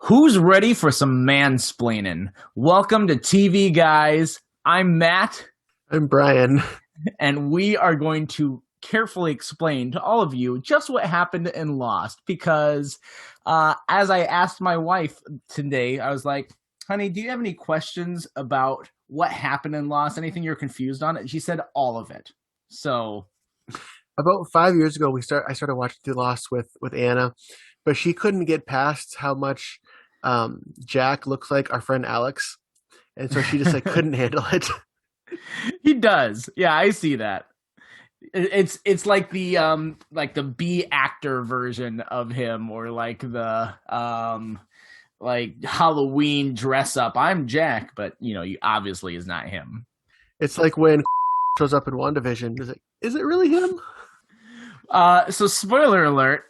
Who's ready for some mansplaining? Welcome to TV Guys. I'm Matt, I'm Brian. and we are going to carefully explain to all of you just what happened in Lost. Because as I asked my wife today, I was like, honey, do you have any questions about what happened in Lost? Anything you're confused on? And she said all of it. So, About 5 years ago, I started watching The Lost with Anna, but she couldn't get past how much Jack looks like our friend Alex, and so she just like couldn't handle it. he does. Yeah, I see that. It's like the B actor version of him, or like the like Halloween dress up. I'm Jack, but he obviously is not him. It's like when shows up in WandaVision. Is it really him? So spoiler alert,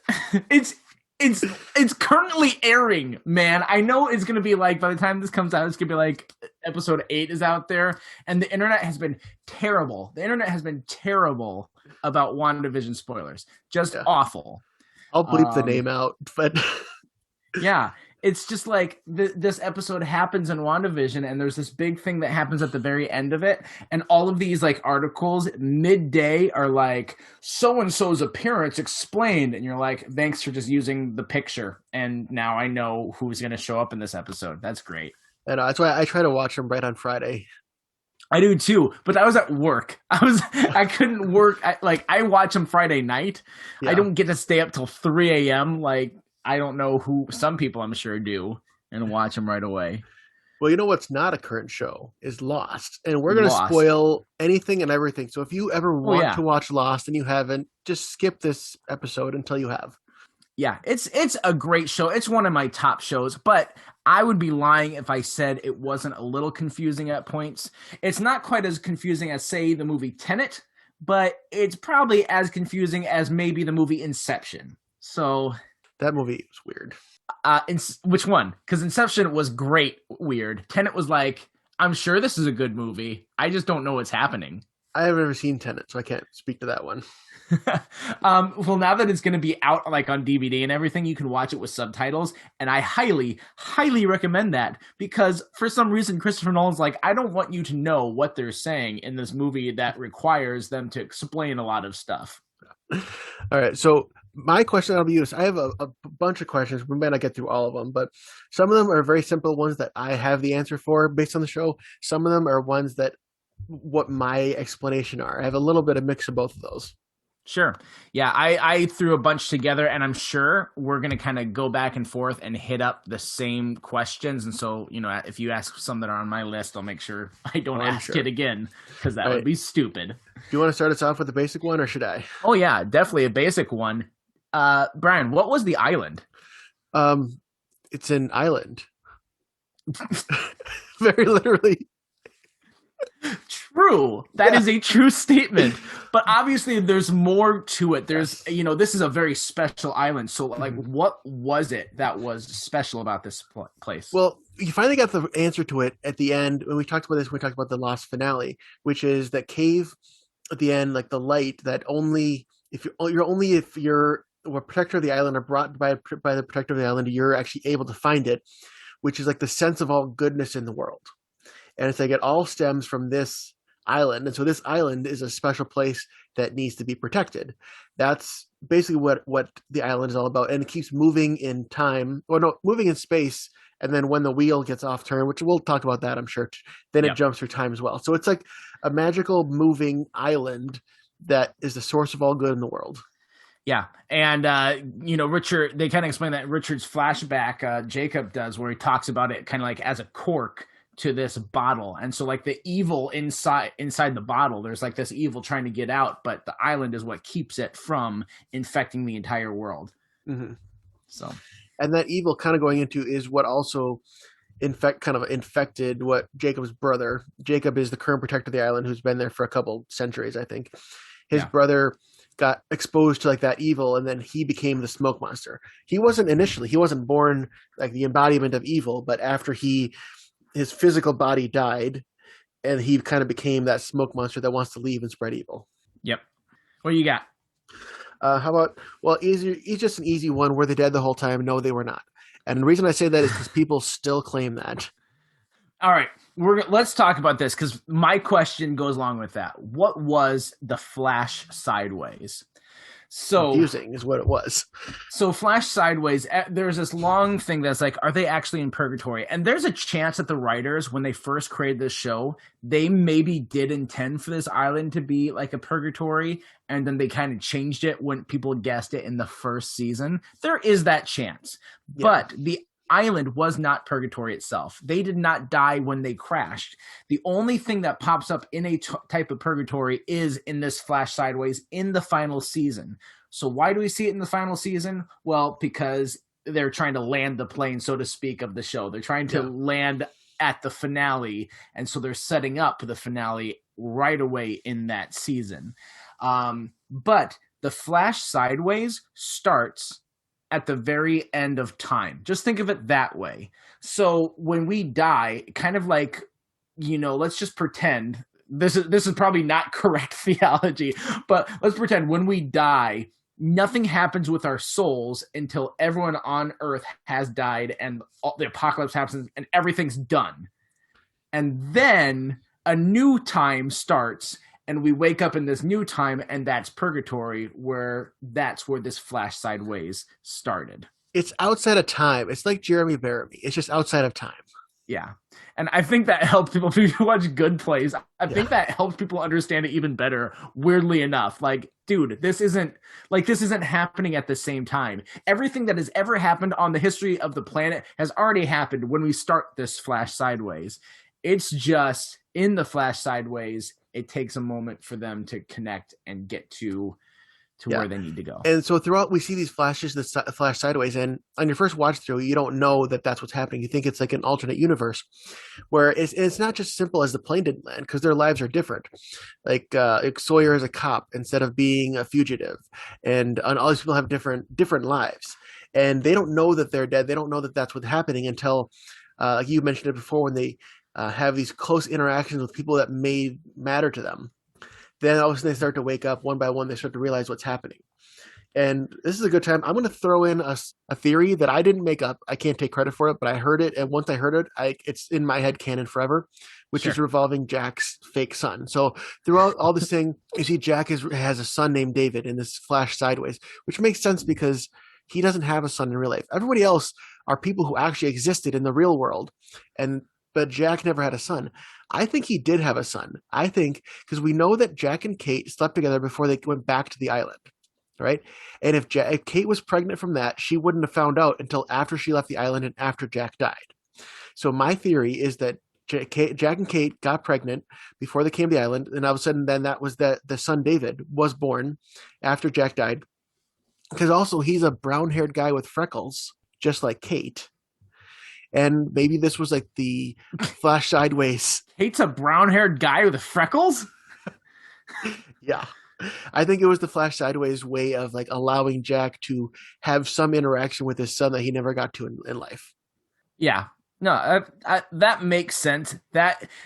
it's it's currently airing, man. I know it's gonna be like, by the time this comes out, it's gonna be like episode 8 is out there, and the internet has been terrible. The internet has been terrible about WandaVision spoilers. Just Yeah, awful. I'll bleep the Um name out, but Yeah, it's just like this episode happens in WandaVision, and there's this big thing that happens at the very end of it, and all of these like articles midday are like so and so's appearance explained, and you're like, thanks for just using the picture, and now I know who's gonna show up in this episode. That's great. and that's why I try to watch them right on Friday. I do too, but I was at work. I couldn't work. I watch them Friday night. I Yeah. don't get to stay up till 3 a.m. Like, I don't know who some people I'm sure do, and watch them right away. Well, you know what's not a current show is Lost, and we're going to Lost. spoil anything and everything. So if you ever Oh want yeah. to watch Lost and you haven't, just skip this episode until you have. Yeah, it's a great show. It's one of my top shows, but I would be lying if I said it wasn't a little confusing at points. It's not quite as confusing as, say, the movie Tenet, but it's probably as confusing as maybe the movie Inception. So, That movie was weird. which one? Because Inception was great, weird. Tenet was like, I'm sure this is a good movie. I just don't know what's happening. I have never seen Tenet, so I can't speak to that one. Well, now that it's going to be out like on DVD and everything, you can watch it with subtitles, and I highly, highly recommend that, because for some reason Christopher Nolan's like, I don't want you to know what they're saying in this movie that requires them to explain a lot of stuff. All right, so my question I'll be used. I have a bunch of questions. We may not get through all of them, but some of them are very simple ones that I have the answer for based on the show. Some of them are ones that what my explanation are. I have a little bit of mix of both of those. Sure. Yeah, I threw a bunch together, and I'm sure we're going to kind of go back and forth and hit up the same questions. And so, if you ask some that are on my list, I'll make sure I don't I'm ask sure. it again, because that All would right. be stupid. Do you want to start us off with the basic one, or should I? Oh, yeah, definitely a basic one. Brian, what was the island? Um, it's an island. Very literally. True. That Yeah. is a true statement. But obviously there's more to it. There's, Yes. this is a very special island. So like, Mhm. what was it that was special about this place? Well, you finally got the answer to it at the end when we talked about this. When we talked about the Lost finale, which is that cave at the end, like the light that only if you're a protector of the island or brought by the protector of the island, you're actually able to find it, which is like the sense of all goodness in the world. And it's like it all stems from this island, and so this island is a special place that needs to be protected. That's basically what the island is all about, and it keeps moving in time, or no, moving in space. And then when the wheel gets off turn, which we'll talk about that, I'm sure, then it Yep. jumps through time as well. So it's like a magical moving island that is the source of all good in the world. Yeah. And, Richard, they kind of explain that Richard's flashback, Jacob does, where he talks about it kind of like as a cork to this bottle. And so like the evil inside the bottle, there's like this evil trying to get out, but the island is what keeps it from infecting the entire world. Hmm. So, And that evil kind of going into is what also infected what Jacob's brother. Jacob is the current protector of the island who's been there for a couple centuries, I think. His yeah. brother got exposed to like that evil, and then he became the smoke monster. He wasn't born like the embodiment of evil, but after his physical body died, and he kind of became that smoke monster that wants to leave and spread evil. Yep. What do you got? How about, well, easy, it's just an easy one. Were they dead the whole time? No, they were not. And the reason I say that is because people still claim that. All right, let's talk about this because my question goes along with that. What was the Flash Sideways? So Confusing is what it was. So Flash Sideways, there's this long thing that's like, are they actually in purgatory? And there's a chance that the writers, when they first created this show, they maybe did intend for this island to be like a purgatory, and then they kind of changed it when people guessed it in the first season. There is that chance. Yeah. But the island was not purgatory itself. They did not die when they crashed. The only thing that pops up in a type of purgatory is in this Flash Sideways in the final season. So why do we see it in the final season? Well, because they're trying to land the plane, so to speak, of the show. They're trying to land at the finale, and so they're setting up the finale right away in that season. But the Flash Sideways starts at the very end of time. Just think of it that way. So when we die, kind of like, let's just pretend this is probably not correct theology, but let's pretend when we die, nothing happens with our souls until everyone on Earth has died and the apocalypse happens and everything's done. And then a new time starts and we wake up in this new time, and that's purgatory, that's where this Flash Sideways started. It's outside of time. It's like Jeremy Bearimy. It's just outside of time. Yeah. And I think that helps people watch Good Plays. I think that helps people understand it even better, weirdly enough. Like, dude, this isn't happening at the same time. Everything that has ever happened on the history of the planet has already happened when we start this Flash Sideways. It's just in the Flash Sideways, it takes a moment for them to connect and get to where they need to go. And so throughout, we see these flashes that flash sideways, and on your first watch through, you don't know that that's what's happening. You think it's like an alternate universe, where it's not just simple as the plane didn't land, because their lives are different. Like Sawyer is a cop instead of being a fugitive, and all these people have different lives, and they don't know that they're dead. They don't know that that's what's happening until, like you mentioned it before, when they have these close interactions with people that may matter to them. Then all of a sudden they start to wake up one by one. They start to realize what's happening. And this is a good time. I'm going to throw in a theory that I didn't make up. I can't take credit for it, but I heard it. And once I heard it, it's in my head canon forever, which is revolving Jack's fake son. So throughout all this thing, you see Jack has a son named David in this Flash Sideways, which makes sense because he doesn't have a son in real life. Everybody else are people who actually existed in the real world. But Jack never had a son. I think he did have a son. I think because we know that Jack and Kate slept together before they went back to the island, right? And if Kate was pregnant from that, she wouldn't have found out until after she left the island and after Jack died. So my theory is that Jack and Kate got pregnant before they came to the island, and all of a sudden then that was the son David was born after Jack died. Because also he's a brown-haired guy with freckles, just like Kate. And maybe this was like the Flash Sideways. Kate's a brown-haired guy with freckles? Yeah. I think it was the Flash Sideways way of like allowing Jack to have some interaction with his son that he never got to in life. Yeah. No, that makes sense.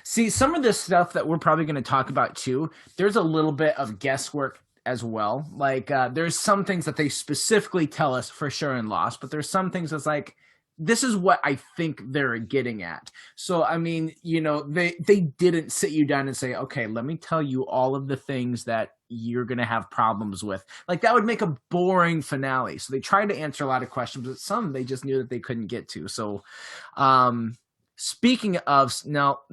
Some of this stuff that we're probably going to talk about too, there's a little bit of guesswork as well. Like there's some things that they specifically tell us for sure in Lost, but there's some things that's like, this is what I think they're getting at. So, I mean, they didn't sit you down and say, okay, let me tell you all of the things that you're going to have problems with. Like, that would make a boring finale. So they tried to answer a lot of questions, but some they just knew that they couldn't get to. So, speaking of,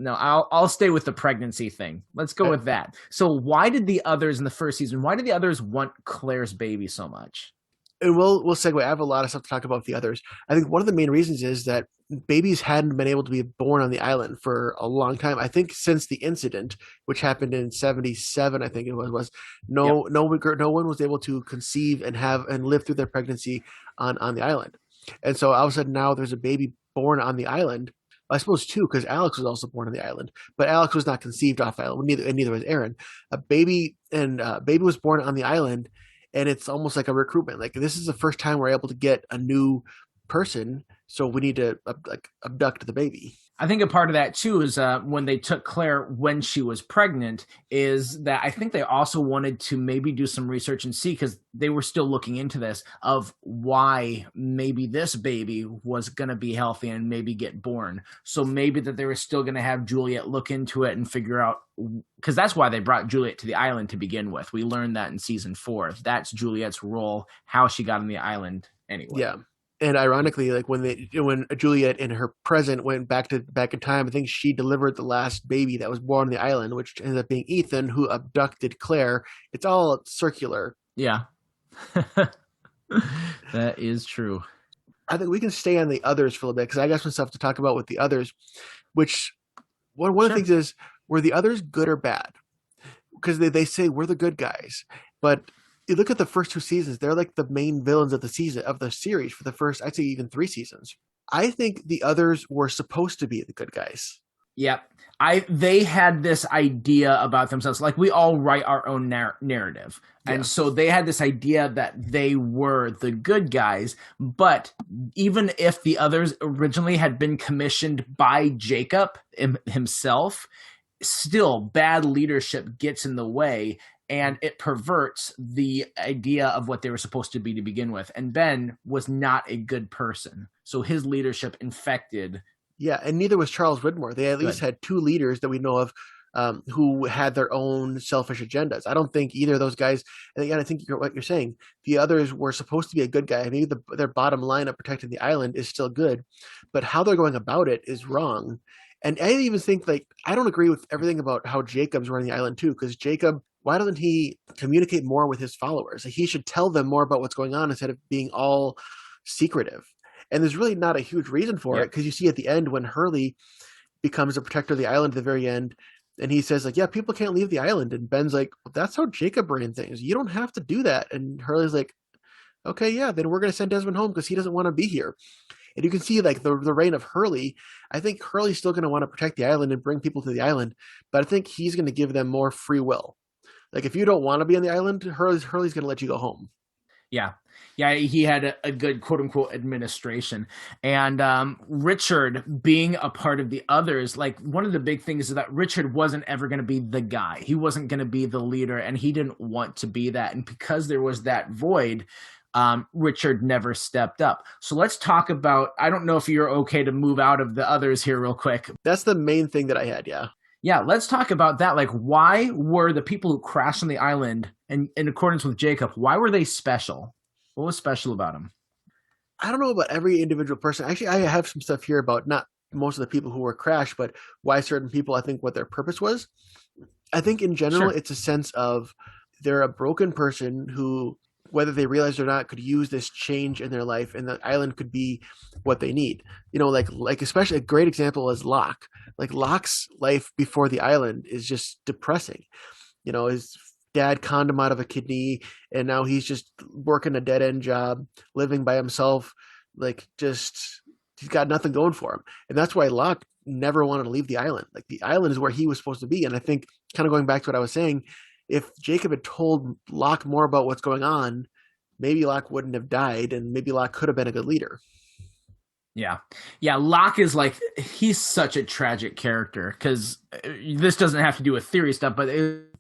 I'll stay with the pregnancy thing. Let's go with that. So why did the others in the first season, why did the others want Claire's baby so much? And we'll segue. I have a lot of stuff to talk about with the others. I think one of the main reasons is that babies hadn't been able to be born on the island for a long time. I think since the incident, which happened in 1977, I think it was no one was able to conceive and live through their pregnancy on the island. And so all of a sudden now there's a baby born on the island. I suppose too, because Alex was also born on the island, but Alex was not conceived off island. Neither was Aaron. Baby was born on the island. And it's almost like a recruitment. Like, this is the first time we're able to get a new person so we need to like abduct the baby. I think a part of that too is when they took Claire when she was pregnant, is that I think they also wanted to maybe do some research and see, because they were still looking into this, of why maybe this baby was going to be healthy and maybe get born. So maybe that they were still going to have Juliet look into it and figure out, because that's why they brought Juliet to the island to begin with. We learned that in season 4. That's Juliet's role, how she got on the island anyway. Yeah. And ironically, like when Juliet in her present went back in time, I think she delivered the last baby that was born on the island, which ended up being Ethan, who abducted Claire. It's all circular. Yeah. That is true. I think we can stay on the others for a little bit because I got some stuff to talk about with the others. Which one of the things is, were the others good or bad? Because they say we're the good guys, but you look at the first 2 seasons, they're like the main villains of the series for the first, I'd say even 3 seasons. I think the others were supposed to be the good guys. Yep. They had this idea about themselves. Like, we all write our own narrative. And so they had this idea that they were the good guys. But even if the others originally had been commissioned by Jacob himself, still bad leadership gets in the way, and it perverts the idea of what they were supposed to be to begin with. And Ben was not a good person, so his leadership infected. Yeah, and neither was Charles Widmore. They at least had 2 leaders that we know of who had their own selfish agendas. I don't think either of those guys, and again, I think what you're saying, the others were supposed to be a good guy. Maybe their bottom line of protecting the island is still good, but how they're going about it is wrong. And I even think, like, I don't agree with everything about how Jacob's running the island too, because Jacob, why doesn't he communicate more with his followers? He should tell them more about what's going on instead of being all secretive. And there's really not a huge reason for it, because you see at the end when Hurley becomes a protector of the island at the very end, and he says, like, yeah, people can't leave the island. And Ben's like, well, that's how Jacob ran things. You don't have to do that. And Hurley's like, okay, yeah, then we're going to send Desmond home because he doesn't want to be here. And you can see, like, the reign of Hurley. I think Hurley's still going to want to protect the island and bring people to the island, but I think he's going to give them more free will. Like, if you don't want to be on the island, Hurley's going to let you go home. Yeah. Yeah, he had a good quote-unquote administration. And Richard being a part of the others, like, one of the big things is that Richard wasn't ever going to be the guy. He wasn't going to be the leader, and he didn't want to be that. And because there was that void, Richard never stepped up. So let's talk about, I don't know if you're okay to move out of the others here real quick. That's the main thing that I had, yeah. Yeah, let's talk about that. Like, why were the people who crashed on the island, and in accordance with Jacob, why were they special? What was special about them? I don't know about every individual person. Actually, I have some stuff here about not most of the people who were crashed, but why certain people, I think, what their purpose was. I think in general, It's a sense of they're a broken person who, whether they realize it or not, could use this change in their life, and the island could be what they need. You know, like especially a great example is Locke. Like, Locke's life before the island is just depressing. You know, his dad conned him out of a kidney, and now he's just working a dead end job, living by himself. Like, just, he's got nothing going for him. And that's why Locke never wanted to leave the island. Like, the island is where he was supposed to be. And I think, kind of going back to what I was saying, if Jacob had told Locke more about what's going on, maybe Locke wouldn't have died, and maybe Locke could have been a good leader. Yeah. Yeah, Locke is like, he's such a tragic character, because this doesn't have to do with theory stuff, but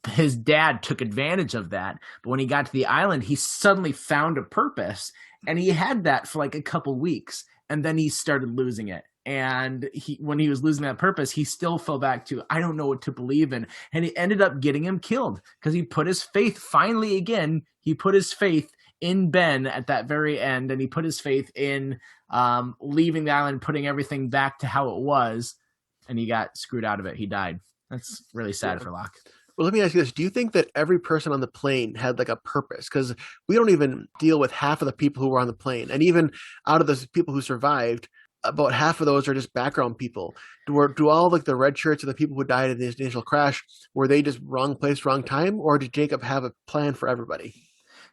his dad took advantage of that. But when he got to the island, he suddenly found a purpose, and he had that for like a couple weeks, and then he started losing it. And when he was losing that purpose, he still fell back to, I don't know what to believe in. And he ended up getting him killed because he put his faith, finally again, he put his faith in Ben at that very end, and he put his faith in leaving the island, putting everything back to how it was, and he got screwed out of it. He died. That's really sad for Locke. Well, let me ask you this. Do you think that every person on the plane had like a purpose? Because we don't even deal with half of the people who were on the plane. And even out of the people who survived, about half of those are just background people. Do all like the red shirts of the people who died in the initial crash, were they just wrong place, wrong time? Or did Jacob have a plan for everybody?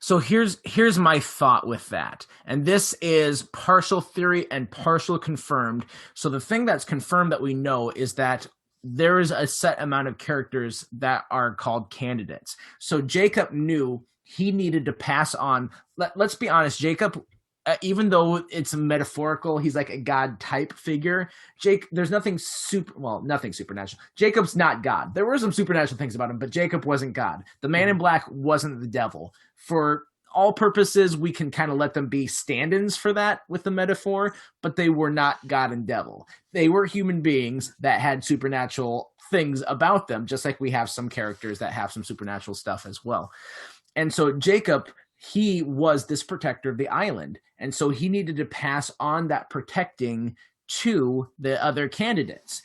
So here's my thought with that. And this is partial theory and partial confirmed. So the thing that's confirmed that we know is that there is a set amount of characters that are called candidates. So Jacob knew he needed to pass on. Let's be honest, Jacob even though it's metaphorical, he's like a god type figure. There's nothing nothing supernatural. Jacob's not God. There were some supernatural things about him, but Jacob wasn't God. The man in black wasn't the devil. For all purposes, we can kind of let them be stand-ins for that with the metaphor, but they were not God and devil. They were human beings that had supernatural things about them, just like we have some characters that have some supernatural stuff as well. And so Jacob, he was this protector of the island. And so he needed to pass on that protecting to the other candidates.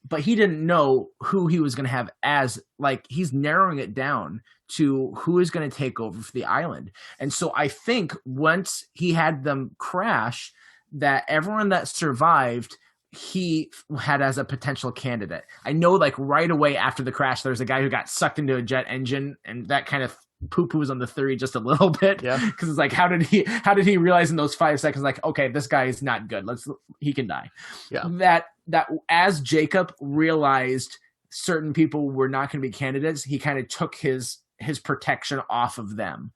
But he didn't know who he was going to have as, like, he's narrowing it down to who is going to take over for the island. And so I think once he had them crash, that everyone that survived, he had as a potential candidate. I know, like, right away after the crash, there's a guy who got sucked into a jet engine, and that kind of poo-poos on the theory just a little bit. Yeah. Because it's like, how did he realize in those 5 seconds, like, okay, this guy is not good. He can die. Yeah. That as Jacob realized certain people were not going to be candidates, he kind of took his protection off of them.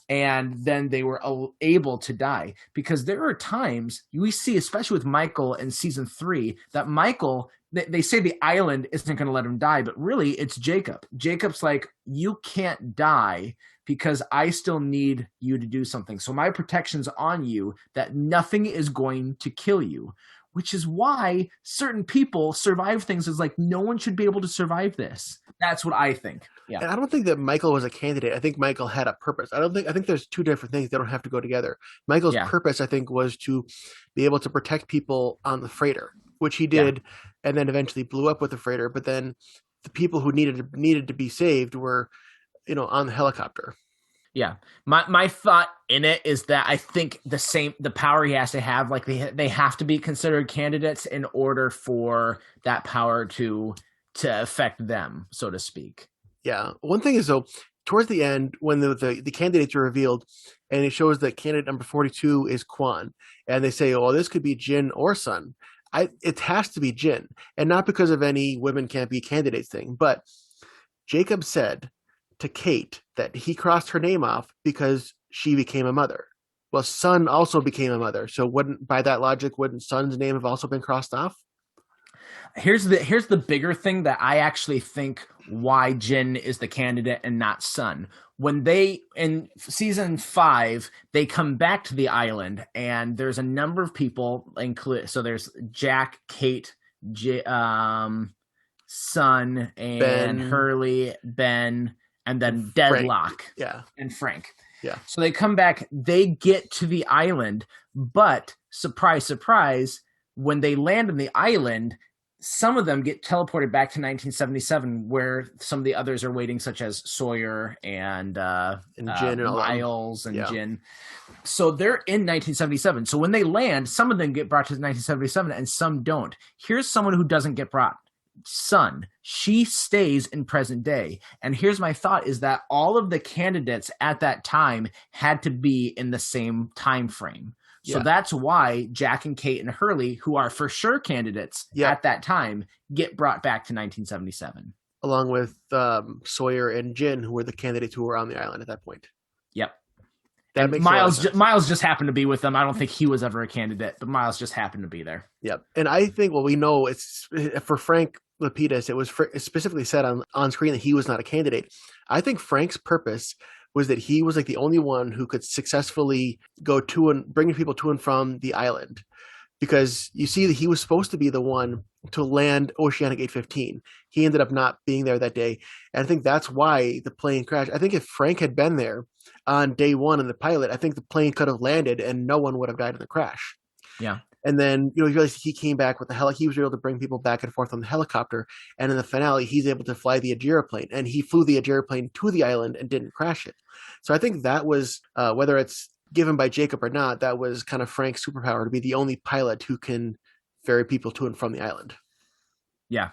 And then they were able to die, because there are times we see, especially with Michael in season 3, that Michael, they say the island isn't going to let him die, but really it's Jacob. Jacob's like, you can't die because I still need you to do something. So my protection's on you, that nothing is going to kill you, which is why certain people survive things. Is like, no one should be able to survive this. That's what I think. Yeah. And I don't think that Michael was a candidate. I think Michael had a purpose. I think there's two different things. They don't have to go together. Michael's purpose, I think, was to be able to protect people on the freighter, which he did, and then eventually blew up with the freighter. But then the people who needed to be saved were, on the helicopter. Yeah. My thought in it is that I think the power he has to have, like, they have to be considered candidates in order for that power to affect them, so to speak. Yeah. One thing is, though, towards the end, when the candidates are revealed, and it shows that candidate number 42 is Kwan, and they say, oh, this could be Jin or Sun. It has to be Jin, and not because of any women can't be candidates thing, but Jacob said to Kate that he crossed her name off because she became a mother. Well, Sun also became a mother, so by that logic, wouldn't Sun's name have also been crossed off? Here's the bigger thing that I actually think why Jin is the candidate and not Sun. When they, in season 5, they come back to the island, and there's a number of people, so there's Jack, Kate, Sun, and Ben, Hurley, Ben, and then Deadlock. Frank. Yeah. And Frank. Yeah. So they come back, they get to the island, but surprise, surprise, when they land on the island, some of them get teleported back to 1977, where some of the others are waiting, such as Sawyer and Jin and Miles and Jin. So they're in 1977. So when they land, some of them get brought to 1977 and some don't. Here's someone who doesn't get brought. Sun. She stays in present day. And here's my thought, is that all of the candidates at that time had to be in the same time frame. So that's why Jack and Kate and Hurley, who are for sure candidates at that time, get brought back to 1977. Along with Sawyer and Jin, who were the candidates who were on the island at that point. Yep. That makes Miles just happened to be with them. I don't think he was ever a candidate, but Miles just happened to be there. Yep. And I think, we know it's for Frank Lapidus, it was specifically said on screen that he was not a candidate. I think Frank's purpose was that he was like the only one who could successfully go to and bring people to and from the island, because you see that he was supposed to be the one to land Oceanic 815. He ended up not being there that day. And I think that's why the plane crashed. I think if Frank had been there on day 1 in the pilot, I think the plane could have landed and no one would have died in the crash. Yeah. And then, you realize he came back with he was able to bring people back and forth on the helicopter. And in the finale, he's able to fly the Ajira plane, and he flew the Ajira plane to the island and didn't crash it. So I think that was, whether it's given by Jacob or not, that was kind of Frank's superpower, to be the only pilot who can ferry people to and from the island. Yeah.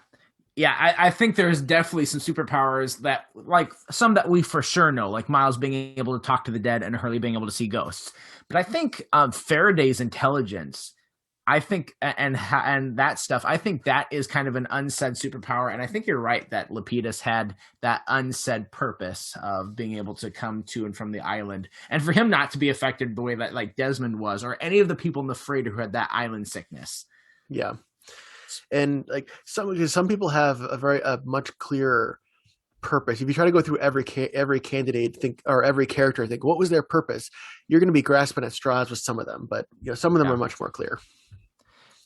Yeah, I think there's definitely some superpowers that, like, some that we for sure know, like Miles being able to talk to the dead and Hurley being able to see ghosts. But I think Faraday's intelligence I think and that stuff. I think that is kind of an unsaid superpower, and I think you're right that Lapidus had that unsaid purpose of being able to come to and from the island, and for him not to be affected the way that like Desmond was, or any of the people in the freighter who had that island sickness. Yeah, and like some people have a much clearer purpose. If you try to go through every candidate, think or every character, think what was their purpose, you're going to be grasping at straws with some of them. But some of them are much more clear.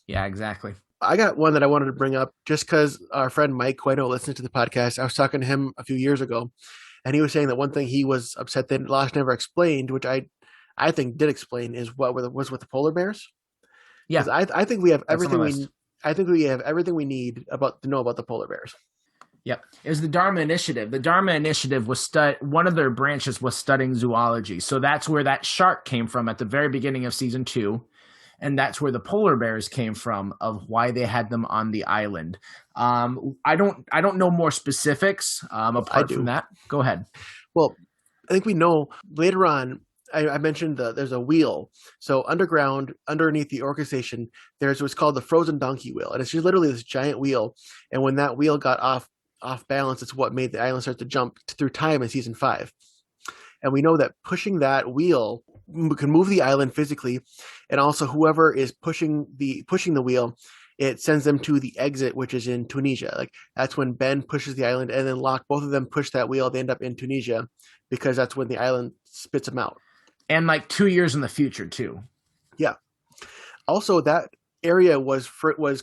Yeah, exactly. I got one that I wanted to bring up just because our friend Mike, who I know listens to the podcast, I was talking to him a few years ago, and he was saying that one thing he was upset that Lost never explained, which I think did explain, is what was with the polar bears. Yeah, I think we have everything I think we have everything we need to know about the polar bears. Yep. It was the Dharma Initiative. The Dharma Initiative was one of their branches was studying zoology. So that's where that shark came from at the very beginning of season 2. And that's where the polar bears came from of why they had them on the island. I don't know more specifics apart from that. Go ahead. Well, I think we know later on. I mentioned there's a wheel. So underground, underneath the Orca station, there's what's called the frozen donkey wheel, and it's just literally this giant wheel. And when that wheel got off balance, it's what made the island start to jump through time in season 5. And we know that pushing that wheel can move the island physically, and also whoever is pushing the wheel, it sends them to the exit, which is in Tunisia. Like that's when Ben pushes the island, and then Locke, both of them push that wheel. They end up in Tunisia because that's when the island spits them out. And like 2 years in the future too. Yeah. Also, that area was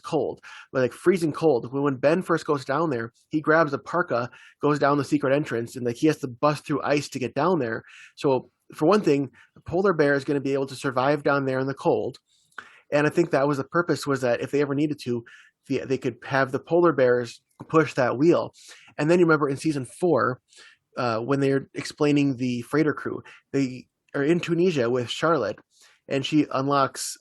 cold, like freezing cold. When Ben first goes down there, he grabs a parka, goes down the secret entrance, and like he has to bust through ice to get down there. So for one thing, the polar bear is going to be able to survive down there in the cold. And I think that was the purpose, was that if they ever needed to, they could have the polar bears push that wheel. And then you remember in season 4, when they're explaining the freighter crew, they are in Tunisia with Charlotte, and she unearths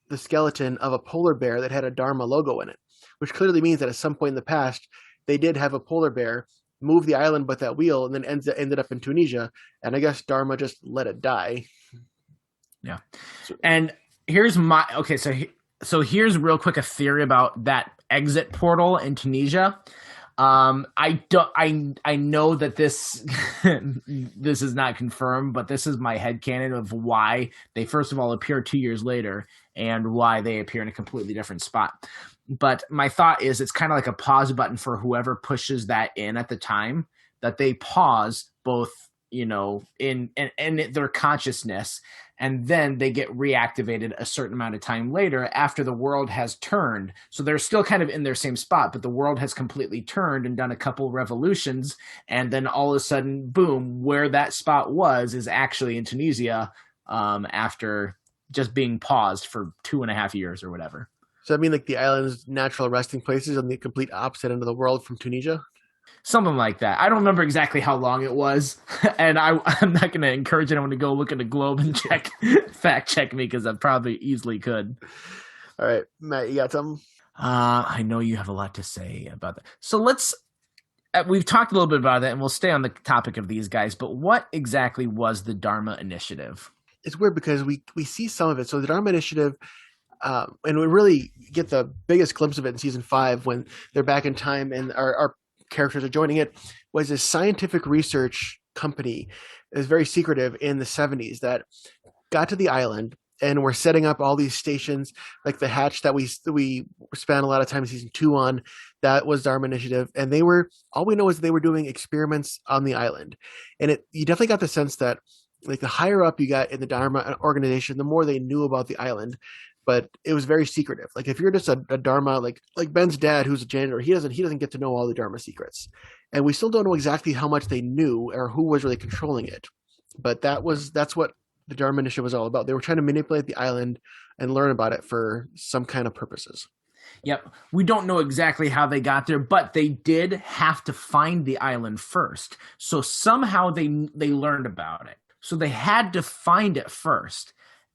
the skeleton of a polar bear that had a Dharma logo in it, which clearly means that at some point in the past, they did have a polar bear move the island but that wheel, and then ended up in Tunisia. And I guess Dharma just let it die. Yeah. And here's so here's real quick a theory about that exit portal in Tunisia. I know that this this is not confirmed, but this is my headcanon of why they first of all appear 2 years later and why they appear in a completely different spot. But my thought is it's kind of like a pause button for whoever pushes that in at the time, that they pause both, in their consciousness, and then they get reactivated a certain amount of time later after the world has turned. So they're still kind of in their same spot, but the world has completely turned and done a couple revolutions. And then all of a sudden, boom, where that spot was is actually in Tunisia, after just being paused for 2.5 years or whatever. So I mean, like the island's natural resting places on the complete opposite end of the world from Tunisia? Something like that. I don't remember exactly how long it was, and I'm not going to encourage anyone to go look at a globe and fact check me, because I probably easily could. All right, Matt, you got something? I know you have a lot to say about that. So we've talked a little bit about it, and we'll stay on the topic of these guys, but what exactly was the Dharma Initiative? It's weird because we see some of it. So the Dharma Initiative, and we really get the biggest glimpse of it in season 5 when they're back in time and our characters are joining it, was a scientific research company. It was very secretive in the 70s that got to the island and were setting up all these stations, like the hatch that we spent a lot of time in season 2 on. That was Dharma Initiative, and all we know is they were doing experiments on the island. And you definitely got the sense that like the higher up you got in the Dharma organization, the more they knew about the island. But it was very secretive. Like if you're just a Dharma, like Ben's dad, who's a janitor, he doesn't get to know all the Dharma secrets, and we still don't know exactly how much they knew or who was really controlling it. But that's what the Dharma Initiative was all about. They were trying to manipulate the island and learn about it for some kind of purposes. Yep. We don't know exactly how they got there, but they did have to find the island first. So somehow they learned about it. So they had to find it first.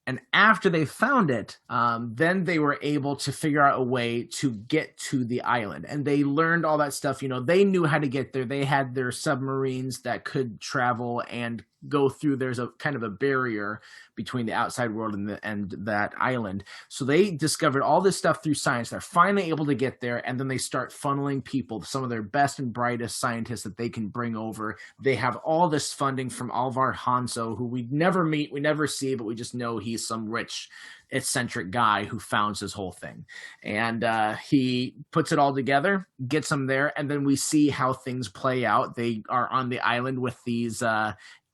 And after they found it, then they were able to figure out a way to get to the island. And they learned all that stuff. They knew how to get there. They had their submarines that could travel and go through. There's a kind of a barrier between the outside world and that island. So they discovered all this stuff through science. They're finally able to get there, and then they start funneling people, some of their best and brightest scientists that they can bring over. They have all this funding from Alvar Hanso, who we never meet, we never see, but we just know he's some rich, eccentric guy who founds this whole thing. And he puts it all together, gets them there, and then we see how things play out. They are on the island with these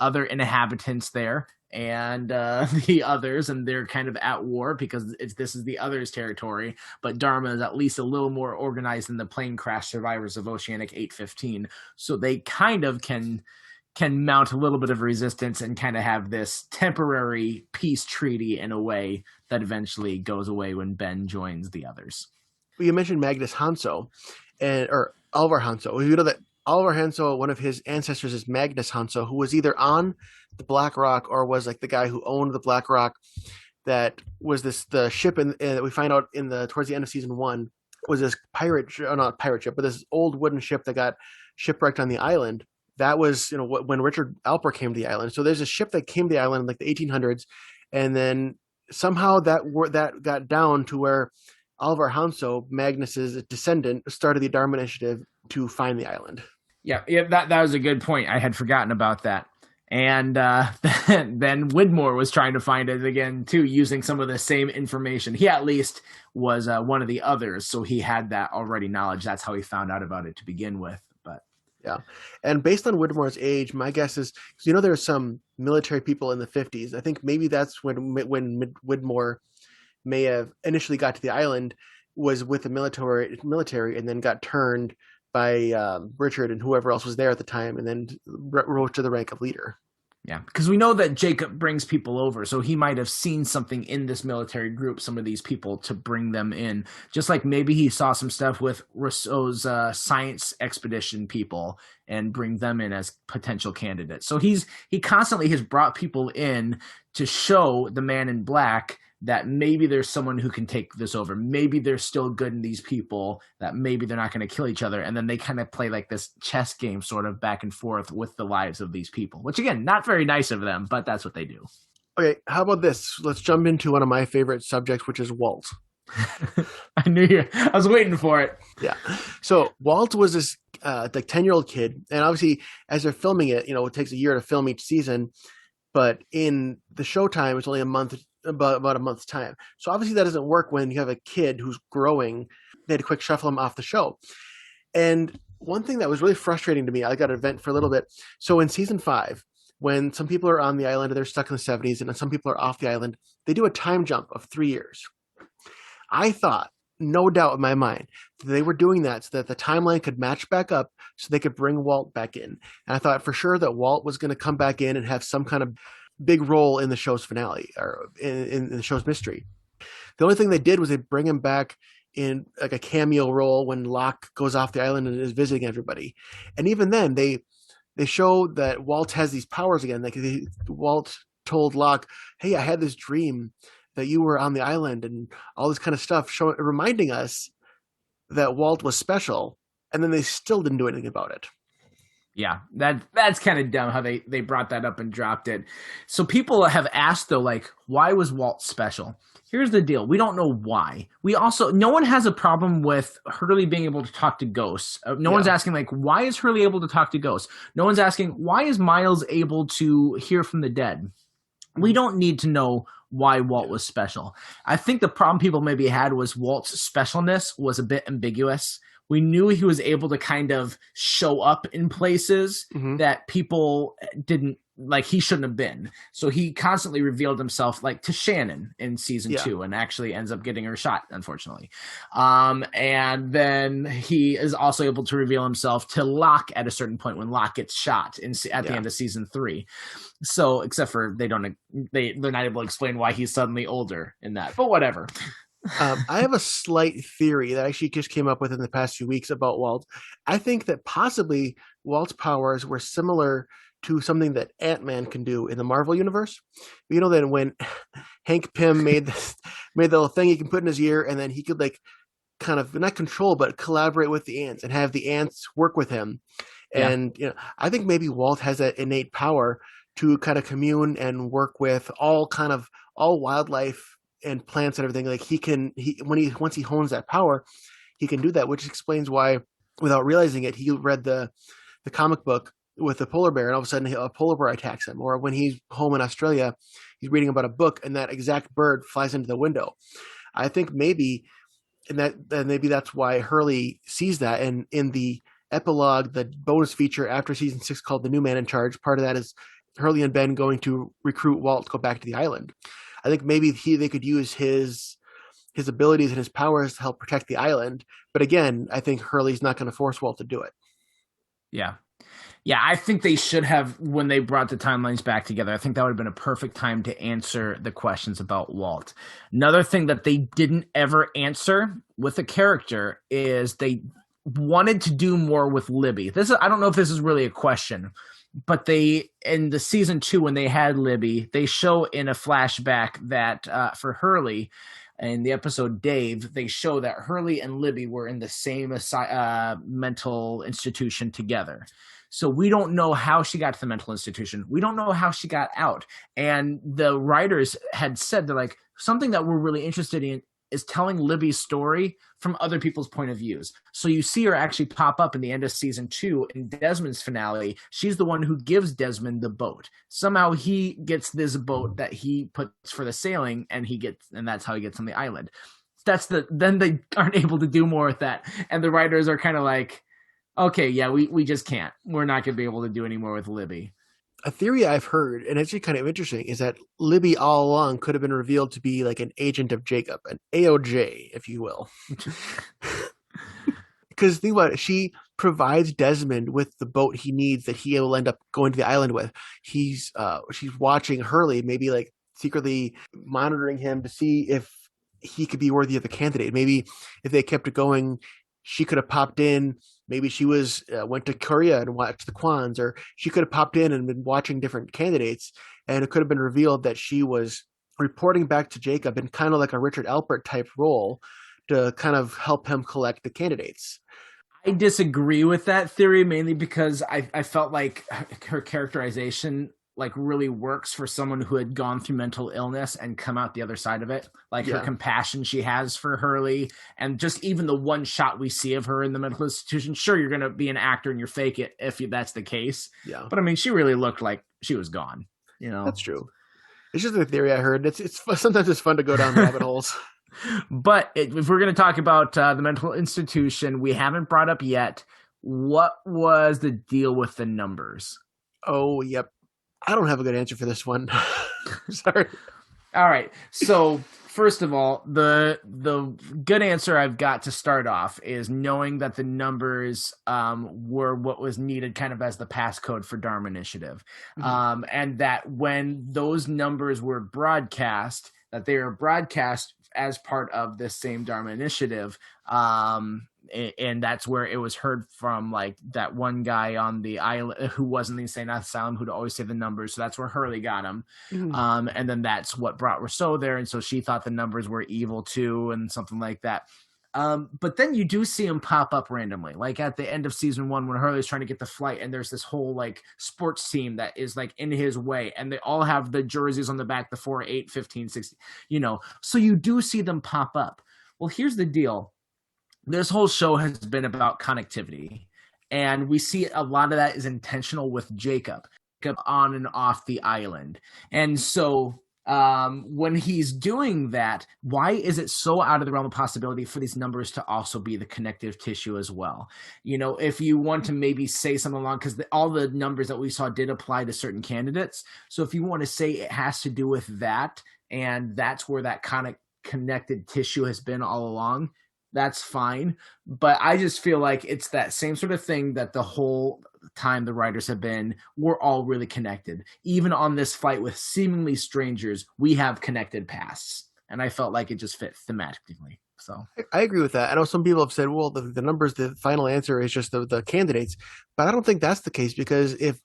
other inhabitants there, and the others, and they're kind of at war because this is the others' territory. But Dharma is at least a little more organized than the plane crash survivors of Oceanic 815, so they kind of can mount a little bit of resistance and kind of have this temporary peace treaty in a way that eventually goes away when Ben joins the others. Well, you mentioned Magnus Hanso, or Alvar Hanso. You know that Alvar Hanso, one of his ancestors is Magnus Hanso, who was either on the Black Rock or was like the guy who owned the Black Rock. That was the ship that we find out towards the end of season 1 was this not pirate ship, but this old wooden ship that got shipwrecked on the island. That was, when Richard Alpert came to the island. So there's a ship that came to the island in like the 1800s, and then somehow that got down to where Alvar Hanso, Magnus's descendant, started the Dharma Initiative to find the island. Yeah, that was a good point. I had forgotten about that. And then Widmore was trying to find it again, too, using some of the same information. He at least was one of the others, so he had that already knowledge. That's how he found out about it to begin with. But yeah, and based on Widmore's age, my guess is, because there's some military people in the 50s. I think maybe that's when Widmore may have initially got to the island, was with the military, and then got turned by Richard and whoever else was there at the time, and then rose to the rank of leader. Yeah, because we know that Jacob brings people over, so he might have seen something in this military group, some of these people, to bring them in. Just like maybe he saw some stuff with Rousseau's science expedition people and bring them in as potential candidates. So he constantly has brought people in to show the Man in Black that maybe there's someone who can take this over. Maybe they're still good in these people, that maybe they're not going to kill each other. And then they kind of play like this chess game sort of back and forth with the lives of these people, which again, not very nice of them, but that's what they do. Okay, how about this? Let's jump into one of my favorite subjects, which is Walt. I was waiting for it. Yeah. So Walt was this like 10-year-old kid. And obviously as they're filming it, it takes a year to film each season. But in the showtime, it's only about a month's time. So obviously that doesn't work when you have a kid who's growing. They had to quick shuffle him off the show. And one thing that was really frustrating to me, I got to vent for a little bit. So in season 5, when some people are on the island and they're stuck in the 70s and some people are off the island, they do a time jump of 3 years. I thought, no doubt in my mind, that they were doing that so that the timeline could match back up so they could bring Walt back in. And I thought for sure that Walt was going to come back in and have some kind of big role in the show's finale, or in the show's mystery. The only thing they did was they bring him back in like a cameo role when Locke goes off the island and is visiting everybody. And even then they show that Walt has these powers again. Like Walt told Locke, hey, I had this dream that you were on the island and all this kind of stuff, reminding us that Walt was special. And then they still didn't do anything about it. Yeah, that's kind of dumb how they brought that up and dropped it. So people have asked, though, like, why was Walt special? Here's the deal. We don't know why. No one has a problem with Hurley being able to talk to ghosts. No one's asking, like, why is Hurley able to talk to ghosts? No one's asking, why is Miles able to hear from the dead? We don't need to know why Walt was special. I think the problem people maybe had was Walt's specialness was a bit ambiguous. We knew he was able to kind of show up in places that people didn't, like, he shouldn't have been. So he constantly revealed himself, like, to Shannon in season 2, and actually ends up getting her shot, unfortunately. And then he is also able to reveal himself to Locke at a certain point when Locke gets shot at the end of season 3. So, except for they're not able to explain why he's suddenly older in that, but whatever. I have a slight theory that I actually just came up with in the past few weeks about Walt. I think that possibly Walt's powers were similar to something that Ant-Man can do in the Marvel universe. You know that when Hank Pym made the little thing he can put in his ear, and then he could like kind of not control but collaborate with the ants and have the ants work with him. And I think maybe Walt has that innate power to kind of commune and work with all wildlife and plants and everything. Like once he hones that power, he can do that, which explains why, without realizing it, he read the comic book with the polar bear, and all of a sudden a polar bear attacks him. Or when he's home in Australia, he's reading about a book, and that exact bird flies into the window. I think maybe, and maybe that's why Hurley sees that. And in the epilogue, the bonus feature after season 6 called "The New Man in Charge," part of that is Hurley and Ben going to recruit Walt to go back to the island. I think maybe they could use his abilities and his powers to help protect the island. But again, I think Hurley's not going to force Walt to do it. Yeah. Yeah, I think they should have, when they brought the timelines back together, I think that would have been a perfect time to answer the questions about Walt. Another thing that they didn't ever answer with the character is they wanted to do more with Libby. I don't know if this is really a question, but in the season 2, when they had Libby, they show in a flashback that for Hurley, in the episode Dave, they show that Hurley and Libby were in the same mental institution together. So we don't know how she got to the mental institution. We don't know how she got out. And the writers had said, they're like, something that we're really interested in is telling Libby's story from other people's point of views. So you see her actually pop up in the end of season 2 in Desmond's finale. She's the one who gives Desmond the boat. Somehow he gets this boat that he puts for the sailing, and that's how he gets on the island. Then they aren't able to do more with that. And the writers are kind of like, okay, yeah, we just can't. We're not going to be able to do any more with Libby. A theory I've heard, and it's actually kind of interesting, is that Libby all along could have been revealed to be like an agent of Jacob, an AOJ, if you will. Because think about it, she provides Desmond with the boat he needs that he will end up going to the island with. She's watching Hurley, maybe like secretly monitoring him to see if he could be worthy of the candidate. Maybe if they kept it going, she could have popped in. Maybe she went to Korea and watched the Kwans, or she could have popped in and been watching different candidates, and it could have been revealed that she was reporting back to Jacob in kind of like a Richard Alpert type role to kind of help him collect the candidates. I disagree with that theory, mainly because I felt like her characterization like really works for someone who had gone through mental illness and come out the other side of it. Like her compassion she has for Hurley, and just even the one shot we see of her in the mental institution. Sure, you're going to be an actor and you're fake it if that's the case. Yeah. But I mean, she really looked like she was gone, you know? That's true. It's just a theory I heard. It's sometimes it's fun to go down rabbit holes. But if we're going to talk about the mental institution, we haven't brought up yet, what was the deal with the numbers? Oh, yep. I don't have a good answer for this one. Sorry. All right. So first of all, the good answer I've got to start off is knowing that the numbers were what was needed kind of as the passcode for Dharma Initiative. Mm-hmm. And that when those numbers were broadcast, that they were broadcast as part of this same Dharma Initiative. And that's where it was heard from, like that one guy on the island who was in the insane asylum who'd always say the numbers. So that's where Hurley got him. Mm-hmm. And then that's what brought Rousseau there. And so she thought the numbers were evil too, and something like that. But then you do see him pop up randomly, like at the end of season 1 when Hurley's trying to get the flight, and there's this whole like sports team that is like in his way, and they all have the jerseys on the back, the 4, 8, 15, 16, you know, so you do see them pop up. Well, here's the deal. This whole show has been about connectivity, and we see a lot of that is intentional with Jacob on and off the island. And so when he's doing that, why is it so out of the realm of possibility for these numbers to also be the connective tissue as well? You know, if you want to maybe say something along, because all the numbers that we saw did apply to certain candidates. So if you want to say it has to do with that, and that's where that kind of connected tissue has been all along, that's fine. But I just feel like it's that same sort of thing that the whole time the writers have been, we're all really connected. Even on this flight with seemingly strangers, we have connected pasts. And I felt like it just fit thematically. So I agree with that. I know some people have said, well, the numbers, the final answer is just the candidates. But I don't think that's the case, because if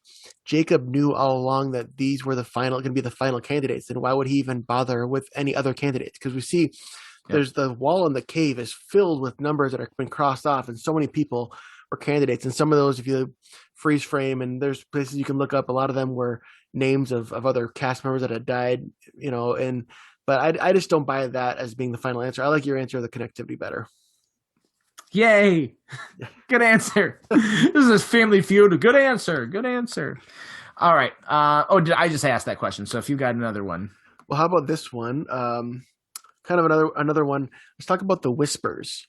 Jacob knew all along that these were going to be the final candidates, then why would he even bother with any other candidates? Because we see there's the wall in the cave is filled with numbers that have been crossed off, and so many people were candidates. And some of those, if you freeze frame, and there's places you can look up, a lot of them were names of other cast members that had died, and but I just don't buy that as being the final answer. I like your answer of the connectivity better. Yay! Good answer. This is Family Feud. Good answer. Good answer. All right. Did I just ask that question? So if you got another one, Well, how about this one? Kind of another one. Let's talk about the whispers.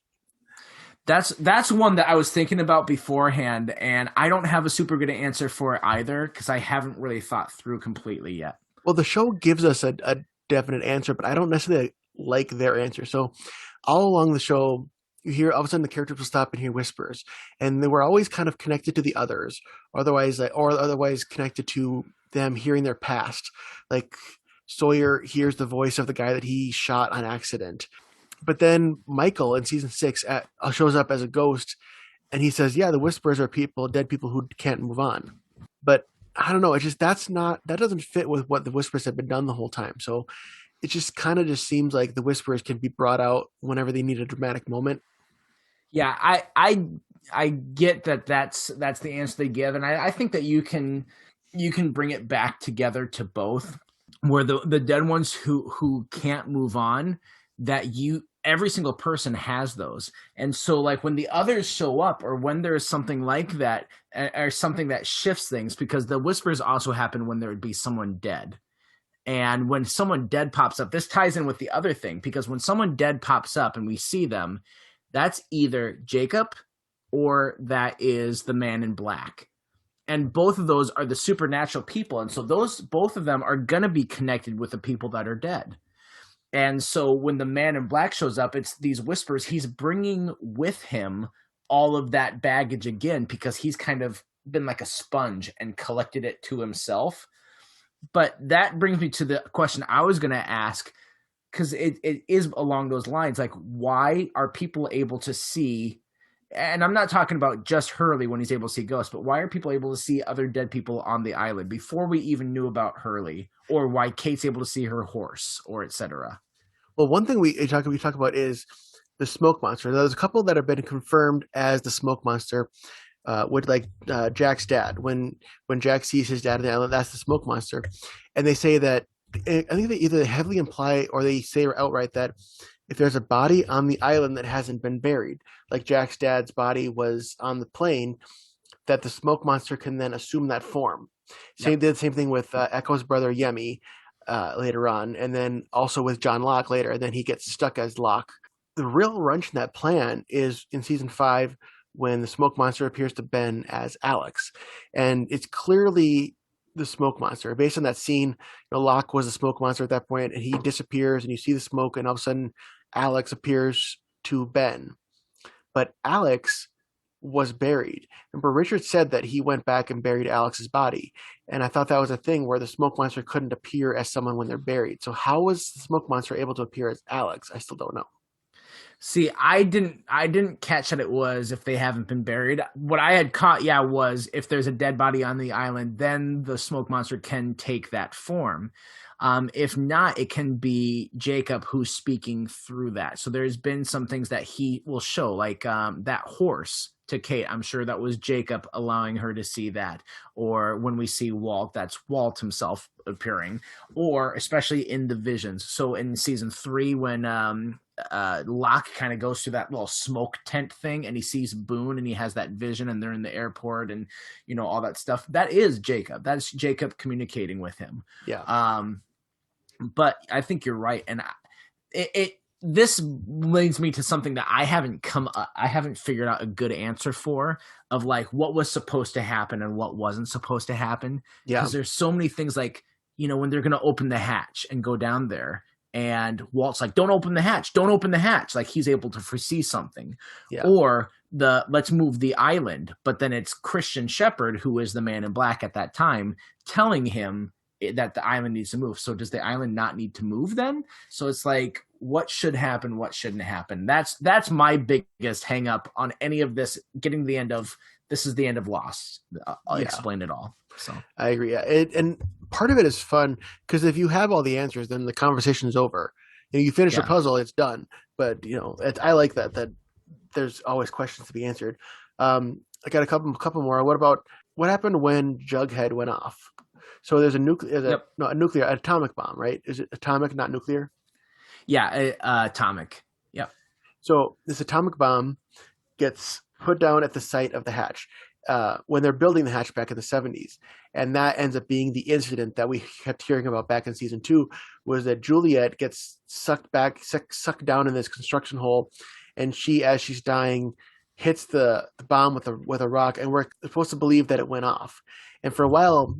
that's one that I was thinking about beforehand, and I don't have a super good answer for it either because I haven't really thought through completely yet. Well, the show gives us a definite answer, but I don't necessarily like their answer. So all along the show, you hear all of a sudden the characters will stop and hear whispers, and they were always kind of connected to the others, or otherwise connected to them hearing their past. Like Sawyer hears the voice of the guy that he shot on accident, but then Michael in season 6 shows up as a ghost, and he says, "Yeah, the whispers are people, dead people who can't move on." But I don't know. It's just that doesn't fit with what the whispers have been done the whole time. So it just kind of just seems like the whispers can be brought out whenever they need a dramatic moment. Yeah, I get that that's the answer they give, and I think that you can bring it back together to both, where the dead ones who can't move on, that you every single person has those, and so like when the others show up or when there's something like that or something that shifts things, because the whispers also happen when there would be someone dead. And when someone dead pops up, this ties in with the other thing, because when someone dead pops up and we see them, that's either Jacob or that is the man in black. And both of those are the supernatural people. And so those both of them are going to be connected with the people that are dead. And so when the man in black shows up, it's these whispers. He's bringing with him all of that baggage again, because he's kind of been like a sponge and collected it to himself. But that brings me to the question I was going to ask, because it is along those lines. Like, why are people able to see, and I'm not talking about just Hurley when he's able to see ghosts, but why are people able to see other dead people on the island before we even knew about Hurley, or why Kate's able to see her horse, or etc.? Well, one thing we talk about is the smoke monster. There's a couple that have been confirmed as the smoke monster. With Jack's dad, when Jack sees his dad on the island, that's the smoke monster, and they say that, I think they either heavily imply or they say outright that if there's a body on the island that hasn't been buried, like Jack's dad's body was on the plane, that the smoke monster can then assume that form. Yep. Did the same thing with Echo's brother Yemi later on, and then also with John Locke later, and then he gets stuck as Locke. The real wrench in that plan is in season 5 when the smoke monster appears to Ben as Alex, and it's clearly the smoke monster. Based on that scene, Locke was the smoke monster at that point, and he disappears, and you see the smoke, and all of a sudden, Alex appears to Ben. But Alex was buried. Remember, Richard said that he went back and buried Alex's body, and I thought that was a thing where the smoke monster couldn't appear as someone when they're buried. So how was the smoke monster able to appear as Alex? I still don't know. See, I didn't catch that it was if they haven't been buried. What I had caught, yeah, was if there's a dead body on the island, then the smoke monster can take that form. If not, it can be Jacob who's speaking through that. So there's been some things that he will show, like that horse to Kate. I'm sure that was Jacob allowing her to see that. Or when we see Walt, that's Walt himself appearing. Or especially in the visions. So in season 3, when Locke kind of goes through that little smoke tent thing, and he sees Boone, and he has that vision, and they're in the airport, and all that stuff. That is Jacob. That's Jacob communicating with him. Yeah. But I think you're right, and this leads me to something that I haven't figured out a good answer for, of like what was supposed to happen and what wasn't supposed to happen. Yeah. Because there's so many things, like when they're going to open the hatch and go down there, and Walt's like, don't open the hatch, don't open the hatch, like he's able to foresee something. Yeah. Or let's move the island, but then it's Christian Shepherd, who is the man in black at that time, telling him that the island needs to move. So does the island not need to move then? So it's like, what should happen, what shouldn't happen? That's my biggest hang up on any of this, getting to the end of this is the end of Lost. I'll explain it all. So I agree. Yeah. And part of it is fun because if you have all the answers, then the conversation is over. You finish a puzzle, it's done. But I like that there's always questions to be answered. I got a couple more. What happened when Jughead went off? So there's a nuclear, Yep. no, a nuclear, atomic bomb, right? Is it atomic, not nuclear? Yeah, atomic. Yep. So this atomic bomb gets put down at the site of the hatch when they're building the hatch back in the 70s. And that ends up being the incident that we kept hearing about back in season 2, was that Juliet gets sucked down in this construction hole, and she, as she's dying, hits the bomb with a rock, and we're supposed to believe that it went off. And for a while,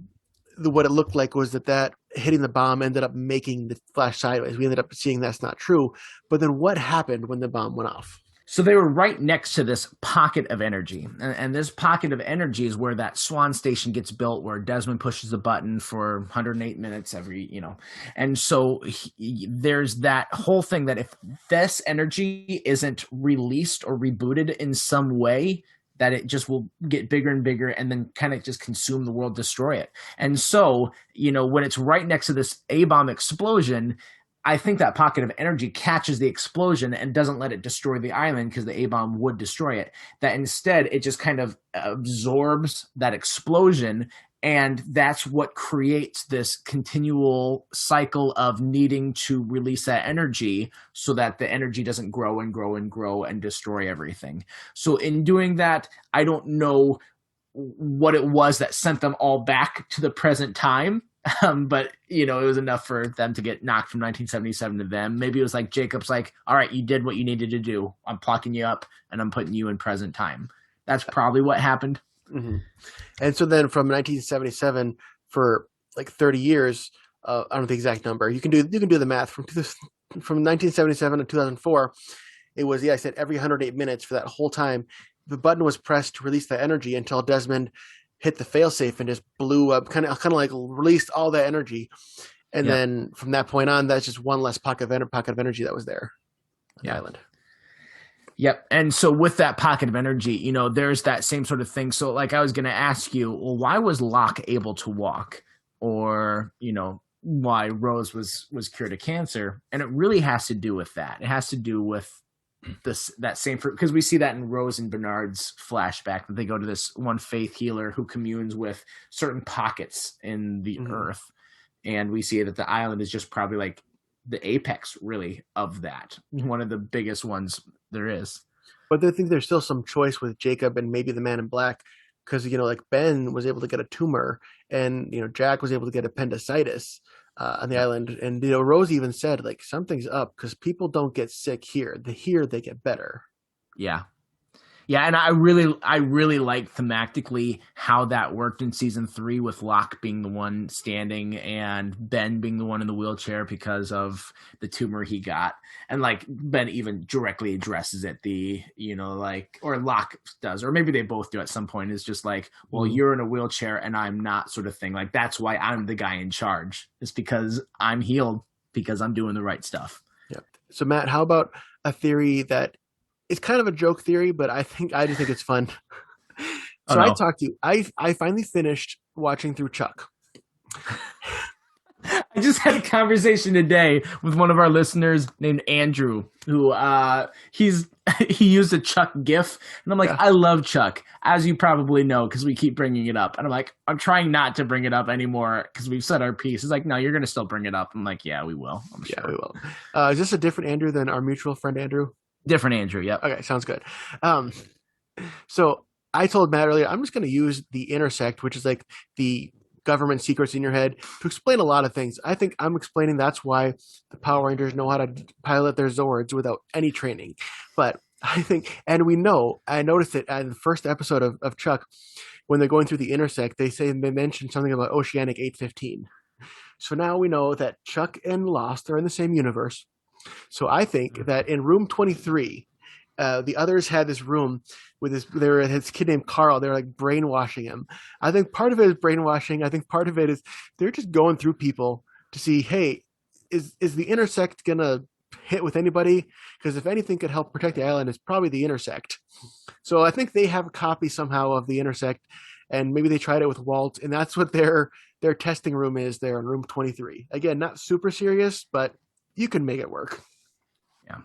what it looked like was that hitting the bomb ended up making the flash sideways. We ended up seeing that's not true. But then what happened when the bomb went off? So they were right next to this pocket of energy. And this pocket of energy is where that Swan station gets built, where Desmond pushes the button for 108 minutes every, And so there's that whole thing that if this energy isn't released or rebooted in some way, that it just will get bigger and bigger and then kind of just consume the world, destroy it. And so, when it's right next to this A-bomb explosion, I think that pocket of energy catches the explosion and doesn't let it destroy the island, because the A-bomb would destroy it. That instead it just kind of absorbs that explosion, and that's what creates this continual cycle of needing to release that energy so that the energy doesn't grow and grow and grow and destroy everything. So in doing that, I don't know what it was that sent them all back to the present time. But it was enough for them to get knocked from 1977 to them. Maybe it was like Jacob's like, all right, you did what you needed to do. I'm plucking you up and I'm putting you in present time. That's probably what happened. Mm-hmm. And so then from 1977 for like 30 years, I don't know the exact number. You can do the math from 1977 to 2004. It was, I said every 108 minutes for that whole time. The button was pressed to release the energy until Desmond hit the failsafe and just blew up, kind of like released all that energy. And then from that point on, that's just one less pocket of energy that was there on the island. Yep. And so with that pocket of energy, there's that same sort of thing. So like I was going to ask you, well, why was Locke able to walk? Or, why Rose was cured of cancer? And it really has to do with that. It has to do with that same, because we see that in Rose and Bernard's flashback, that they go to this one faith healer who communes with certain pockets in the earth, and we see that the island is just probably like the apex really of that, one of the biggest ones there is. But I think there's still some choice with Jacob and maybe the Man in Black, because like Ben was able to get a tumor, and Jack was able to get appendicitis on the island, and Rose even said like something's up because people don't get sick here. Here they get better. Yeah, and I really like thematically how that worked in season 3, with Locke being the one standing and Ben being the one in the wheelchair because of the tumor he got. And like Ben even directly addresses it, or Locke does, or maybe they both do at some point, is just like, well, you're in a wheelchair and I'm not, sort of thing. Like, that's why I'm the guy in charge. It's because I'm healed because I'm doing the right stuff. Yeah. So Matt, how about a theory that it's kind of a joke theory, but I just think it's fun. So I talked to you. I finally finished watching through Chuck. I just had a conversation today with one of our listeners named Andrew, who he used a Chuck GIF, and I'm like, I love Chuck, as you probably know, because we keep bringing it up. And I'm like, I'm trying not to bring it up anymore because we've said our piece. He's like, no, you're going to still bring it up. I'm like, yeah, we will. I'm sure. We will. Is this a different Andrew than our mutual friend Andrew? Different Andrew, yep. Okay, sounds good. So I told Matt earlier, I'm just going to use the intersect, which is like the government secrets in your head, to explain a lot of things. I think I'm explaining that's why the Power Rangers know how to pilot their Zords without any training. But I think, and we know, I noticed it in the first episode of Chuck, when they're going through the intersect, they mention something about Oceanic 815. So now we know that Chuck and Lost are in the same universe. So I think that in room 23, the others had this room with his kid named Carl. They're like brainwashing him. I think part of it is brainwashing. I think part of it is they're just going through people to see, hey, is the intersect gonna hit with anybody? Because if anything could help protect the island, it's probably the intersect. So I think they have a copy somehow of the intersect, and maybe they tried it with Walt, and that's what their testing room is there in room 23. Again, not super serious, but you can make it work. Yeah.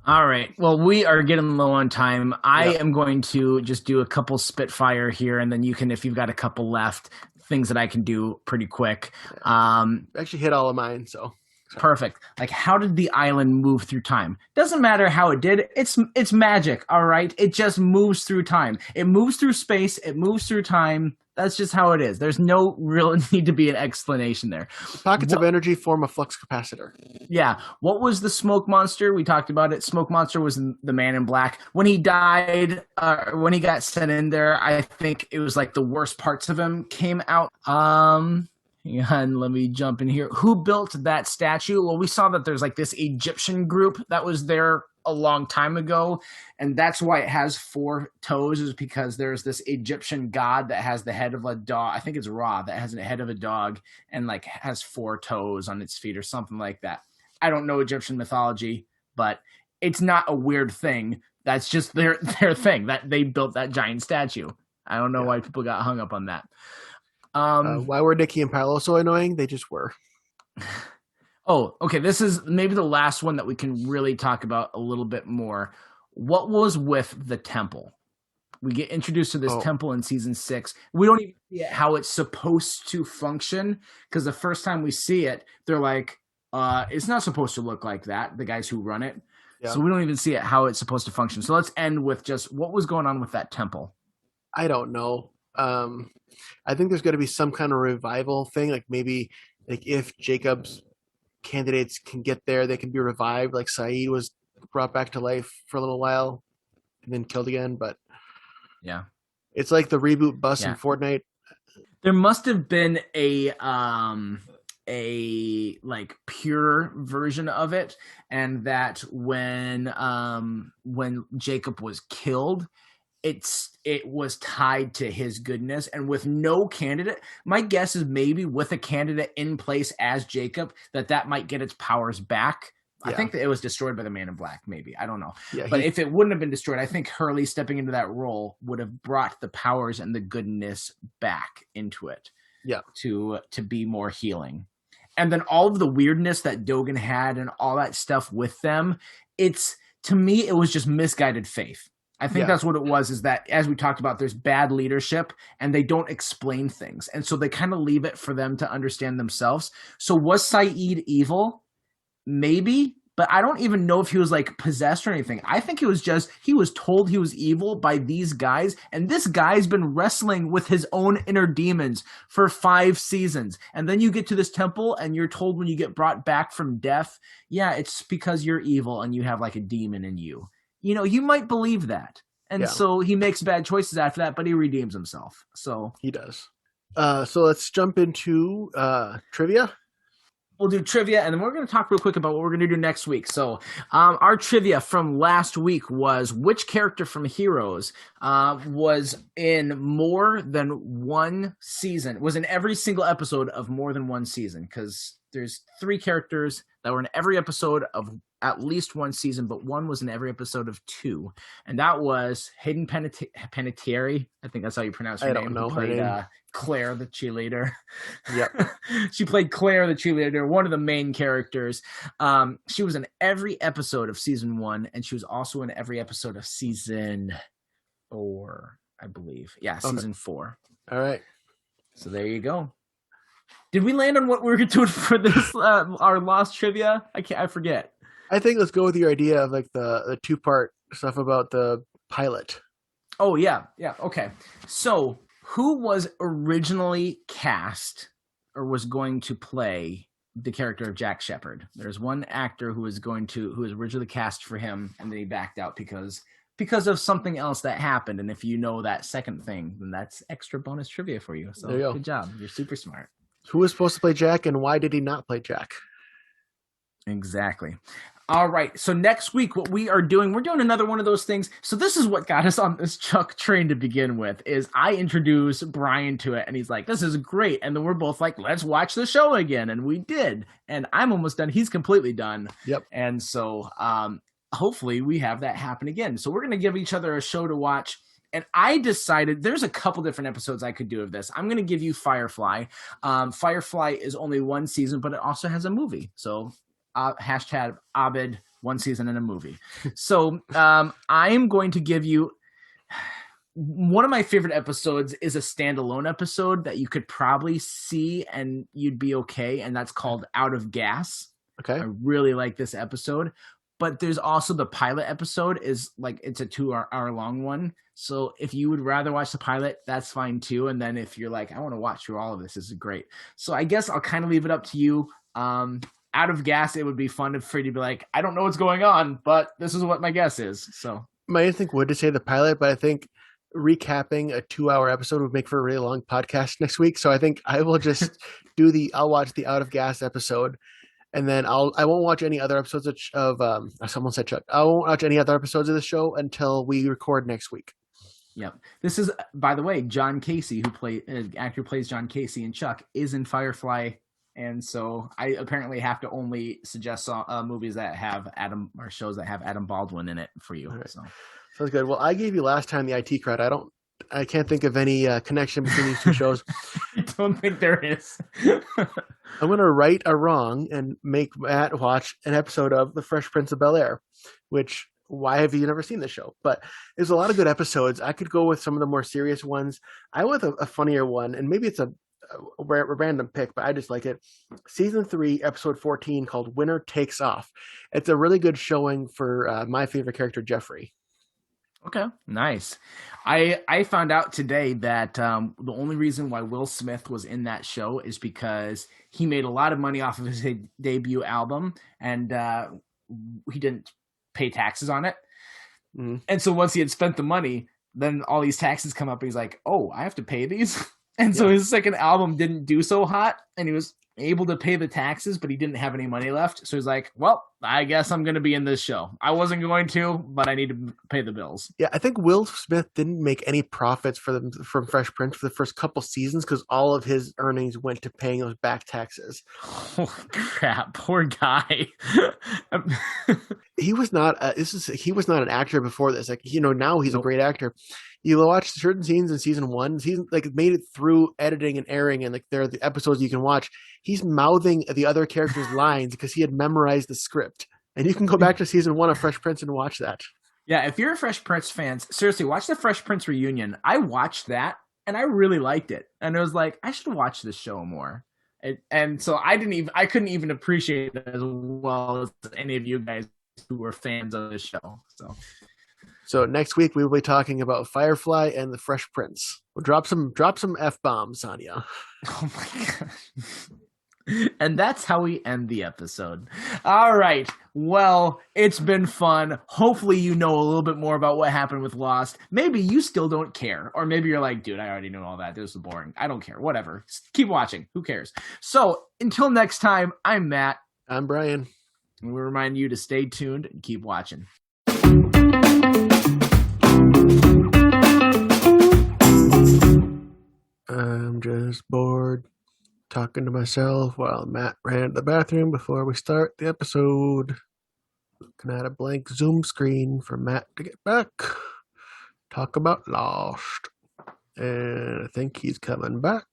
All right. Well, we are getting low on time. I am going to just do a couple Spitfire here, and then you can, if you've got a couple left, things that I can do pretty quick. Actually hit all of mine, so. Perfect. Like, how did the island move through time? Doesn't matter how it did. It's magic, all right? It just moves through time. It moves through space. It moves through time. That's just how it is. There's no real need to be an explanation there. Pockets of energy form a flux capacitor. Yeah. What was the smoke monster? We talked about it. Smoke monster was the Man in Black. When he died, when he got sent in there, I think it was like the worst parts of him came out. And let me jump in here. Who built that statue? Well, we saw that there's like this Egyptian group that was there a long time ago, and that's why it has 4 toes, is because there's this Egyptian god that has the head of a dog. I think it's Ra, that has the head of a dog and like has 4 toes on its feet or something like that. I don't know Egyptian mythology, but it's not a weird thing. That's just their thing, that they built that giant statue. I don't know why people got hung up on that. Why were Nikki and Paolo so annoying? They just were. Oh, okay. This is maybe the last one that we can really talk about a little bit more. What was with the temple? We get introduced to this temple in season 6. We don't even see how it's supposed to function, because the first time we see it, they're like, it's not supposed to look like that, the guys who run it. Yeah. So we don't even see it how it's supposed to function. So let's end with just what was going on with that temple. I don't know. I think there's going to be some kind of revival thing, like maybe like if Jacob's candidates can get there, they can be revived. Like Saeed was brought back to life for a little while and then killed again. But yeah, it's like the reboot bus in Fortnite. There must have been a like pure version of it, and that when Jacob was killed, it was tied to his goodness, and with no candidate, my guess is maybe with a candidate in place as Jacob, that might get its powers back. Yeah. I think that it was destroyed by the Man in Black, maybe. I don't know. Yeah, but if it wouldn't have been destroyed, I think Hurley stepping into that role would have brought the powers and the goodness back into it. Yeah. To be more healing. And then all of the weirdness that Dogen had and all that stuff with them, to me, it was just misguided faith. I think that's what it was, is that, as we talked about, there's bad leadership and they don't explain things. And so they kind of leave it for them to understand themselves. So was Saeed evil? Maybe, but I don't even know if he was like possessed or anything. I think it was just, he was told he was evil by these guys. And this guy's been wrestling with his own inner demons for 5 seasons. And then you get to this temple and you're told when you get brought back from death, yeah, it's because you're evil and you have like a demon in you. You know, you might believe that. And so he makes bad choices after that, but he redeems himself. So he does. So let's jump into trivia. We'll do trivia, and then we're going to talk real quick about what we're going to do next week. So our trivia from last week was, which character from Heroes was in more than one season, was in every single episode of more than one season? Because there's 3 characters that were in every episode of at least one season, but one was in every episode of 2. And that was Hayden Panettiere. I think that's how you pronounce her name. I don't know her name. Claire, the cheerleader. Yep. She played Claire, the cheerleader, one of the main characters. She was in every episode of season 1, and she was also in every episode of season 4, I believe. Yeah, season 4. All right. So there you go. Did we land on what we were doing for this, our Lost trivia? I forget. I think let's go with your idea of like the 2-part stuff about the pilot. Oh, yeah. Yeah. Okay. So who was originally cast or was going to play the character of Jack Shephard? There's one actor who was originally cast for him, and then he backed out because of something else that happened. And if you know that second thing, then that's extra bonus trivia for you. So good job. You're super smart. Who was supposed to play Jack, and why did he not play Jack? Exactly. All right. So next week, what we're doing another one of those things. So this is what got us on this Chuck train to begin with, is I introduced Brian to it, and he's like, this is great. And then we're both like, let's watch the show again. And we did. And I'm almost done. He's completely done. Yep. And so hopefully we have that happen again. So we're going to give each other a show to watch. And I decided there's a couple different episodes I could do of this. I'm going to give you Firefly. Firefly is only 1 season, but it also has a movie. So hashtag Abed, 1 season and a movie. So I'm going to give you, one of my favorite episodes is a standalone episode that you could probably see and you'd be okay, and that's called Out of Gas. Okay. I really like this episode. But there's also the pilot episode is like it's a 2 hour long one. So if you would rather watch the pilot, that's fine too. And then if you're like, I want to watch through all of this is great. So I guess I'll kind of leave it up to you. Out of Gas, it would be fun for you to be like, I don't know what's going on, but this is what my guess is. So My instinct would to say the pilot, but I think recapping a 2 hour episode would make for a really long podcast next week. So I think I will just I'll watch the Out of Gas episode, and then I won't watch any other episodes of someone said Chuck. I won't watch any other episodes of the show until we record next week. Yep. This is, by the way, John Casey, actor who plays John Casey in Chuck, is in Firefly, and so I apparently have to only suggest movies that have shows that have Adam Baldwin in it for you. Right. So Sounds good. Well, I gave you last time the IT credit. I can't think of any connection between these two shows. I don't think there is. I'm going to right a wrong and make Matt watch an episode of The Fresh Prince of Bel-Air, which, why have you never seen the show? But there's a lot of good episodes. I could go with some of the more serious ones. I went with a funnier one, and maybe it's a random pick, but I just like it. Season 3, episode 14, called Winner Takes Off. It's a really good showing for my favorite character, Jeffrey. Okay, nice. I found out today that the only reason why Will Smith was in that show is because he made a lot of money off of his debut album, and he didn't pay taxes on it. Mm. And so once he had spent the money, then all these taxes come up, and he's like, "Oh, I have to pay these." And so his second album didn't do so hot, and he was able to pay the taxes, but he didn't have any money left. So he's like, well, I guess I'm going to be in this show. I wasn't going to, but I need to pay the bills. Yeah, I think Will Smith didn't make any profits from Fresh Prince for the first couple seasons because all of his earnings went to paying those back taxes. Holy crap, poor guy. He was not an actor before this. Like, now he's a great actor. You watch certain scenes in season 1, he's like made it through editing and airing, and like there are the episodes you can watch. He's mouthing the other characters' lines because he had memorized the script. And you can go back to season 1 of Fresh Prince and watch that. Yeah, if you're a Fresh Prince fan, seriously, watch the Fresh Prince reunion. I watched that and I really liked it. And I was like, I should watch this show more. And so I couldn't even appreciate it as well as any of you guys who were fans of the show. So next week we will be talking about Firefly and the Fresh Prince. We'll drop some F-bombs on you. Oh my gosh. And that's how we end the episode. All right. Well, it's been fun. Hopefully you know a little bit more about what happened with Lost. Maybe you still don't care. Or maybe you're like, dude, I already know all that. This is boring. I don't care. Whatever. Just keep watching. Who cares? So until next time, I'm Matt. I'm Brian. And we remind you to stay tuned and keep watching. I'm just bored talking to myself while Matt ran to the bathroom before we start the episode. Looking at a blank Zoom screen for Matt to get back. Talk about Lost. And I think he's coming back.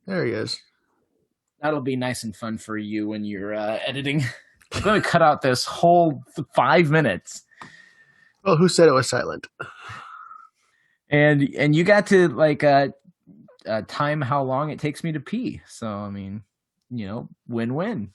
There he is. That'll be nice and fun for you when you're editing. I'm going to cut out this whole 5 minutes. Well, who said it was silent? And you got to like time how long it takes me to pee. So, I mean, win-win.